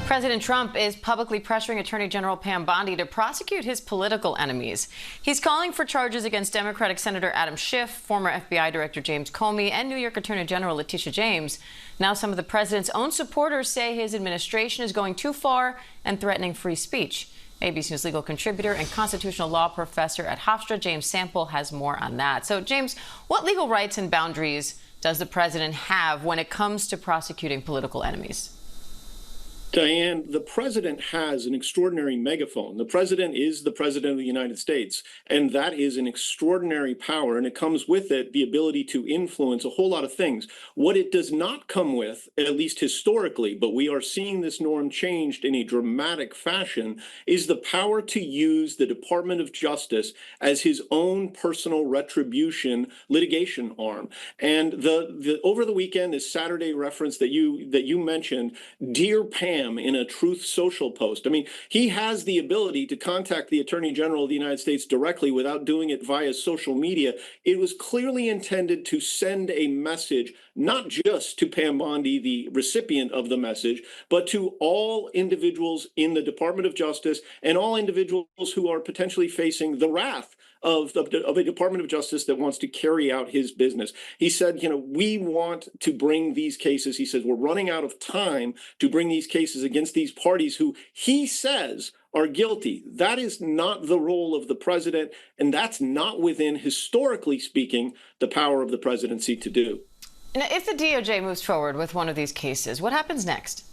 President Trump is publicly pressuring Attorney General Pam Bondi to prosecute his political enemies. He's calling for charges against Democratic Senator Adam Schiff, former FBI Director James Comey, and New York Attorney General Letitia James. Now some of the president's own supporters say his administration is going too far and threatening free speech. ABC News legal contributor and constitutional law professor at Hofstra, James Sample, has more on that. So, James, what legal rights and boundaries does the president have when it comes to prosecuting political enemies? Diane, the president has an extraordinary megaphone. The president is the president of the United States, and that is an extraordinary power, and it comes with it the ability to influence a whole lot of things. What it does not come with, at least historically, but we are seeing this norm changed in a dramatic fashion, is the power to use the Department of Justice as his own personal retribution litigation arm. And the over the weekend, this Saturday reference that you mentioned, Dear Pam, in a Truth Social post. I mean, he has the ability to contact the Attorney General of the United States directly without doing it via social media. It was clearly intended to send a message, not just to Pam Bondi, the recipient of the message, but to all individuals in the Department of Justice and all individuals who are potentially facing the wrath of a Department of Justice that wants to carry out his business. He said, we want to bring these cases. He says, we're running out of time to bring these cases against these parties who he says are guilty. That is not the role of the president, and that's not within, historically speaking, the power of the presidency to do. Now, if the DOJ moves forward with one of these cases, what happens next?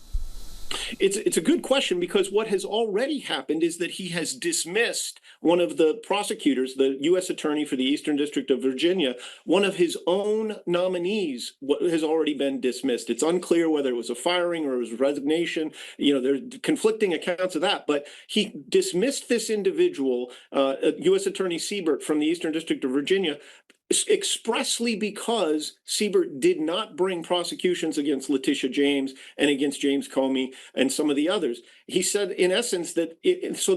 It's a good question, because what has already happened is that he has dismissed one of the prosecutors, the U.S. Attorney for the Eastern District of Virginia. One of his own nominees has already been dismissed. It's unclear whether it was a firing or it was a resignation. There's conflicting accounts of that. But he dismissed this individual, U.S. Attorney Siebert from the Eastern District of Virginia, expressly because Siebert did not bring prosecutions against Letitia James and against James Comey and some of the others. He said, in essence, that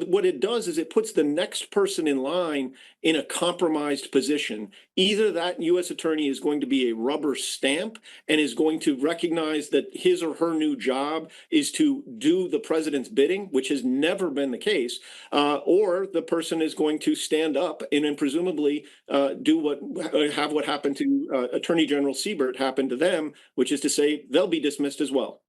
what it does is it puts the next person in line in a compromised position. Either that U.S. attorney is going to be a rubber stamp and is going to recognize that his or her new job is to do the president's bidding, which has never been the case, or the person is going to stand up and then presumably have what happened to Attorney General Siebert happen to them, which is to say they'll be dismissed as well.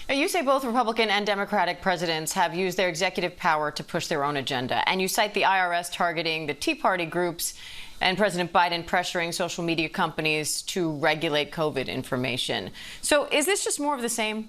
You say both Republican and Democratic presidents have used their executive power to push their own agenda, and you cite the IRS targeting the Tea Party groups and President Biden pressuring social media companies to regulate COVID information. So is this just more of the same?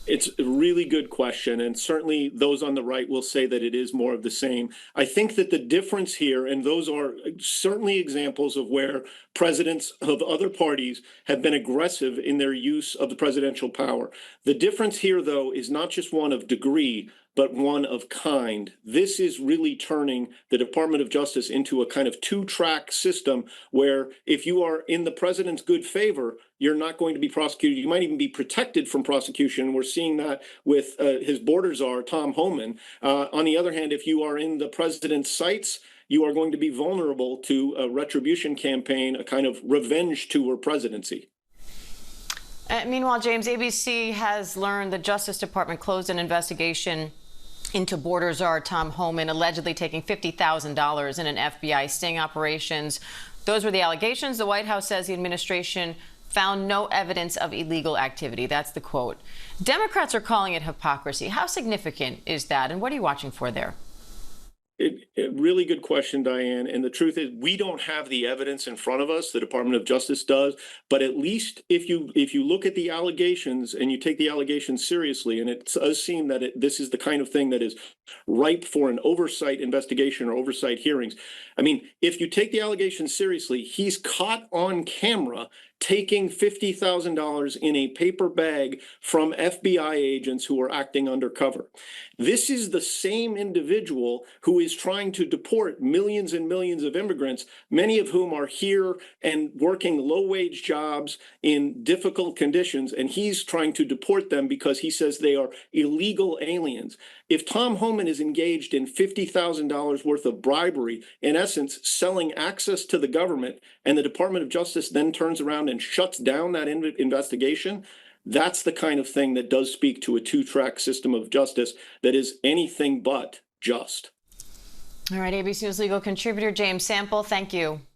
It's a really good question, and certainly those on the right will say that it is more of the same. I think that the difference here, and those are certainly examples of where presidents of other parties have been aggressive in their use of the presidential power. The difference here, though, is not just one of degree, but one of kind. This is really turning the Department of Justice into a kind of two-track system where if you are in the president's good favor, you're not going to be prosecuted. You might even be protected from prosecution. We're seeing that with his border czar, Tom Homan. On the other hand, if you are in the president's sights, you are going to be vulnerable to a retribution campaign, a kind of revenge tour presidency. Meanwhile, James, ABC has learned the Justice Department closed an investigation into border czar Tom Homan allegedly taking $50,000 in an FBI sting operations. Those were the allegations. The White House says the administration found no evidence of illegal activity. That's the quote. Democrats are calling it hypocrisy. How significant is that, and what are you watching for there? Really good question, Diane. And the truth is, we don't have the evidence in front of us. The Department of Justice does. But at least if you look at the allegations and you take the allegations seriously, and it does seem that this is the kind of thing that is ripe for an oversight investigation or oversight hearings. I mean, if you take the allegations seriously, he's caught on camera taking $50,000 in a paper bag from FBI agents who are acting undercover. This is the same individual who is trying to deport millions and millions of immigrants, many of whom are here and working low-wage jobs in difficult conditions, and he's trying to deport them because he says they are illegal aliens. If Tom Homan is engaged in $50,000 worth of bribery, in essence, selling access to the government, and the Department of Justice then turns around and shuts down that investigation, That's the kind of thing that does speak to a two-track system of justice that is anything but just. All right, ABC News legal contributor James Sample, thank you.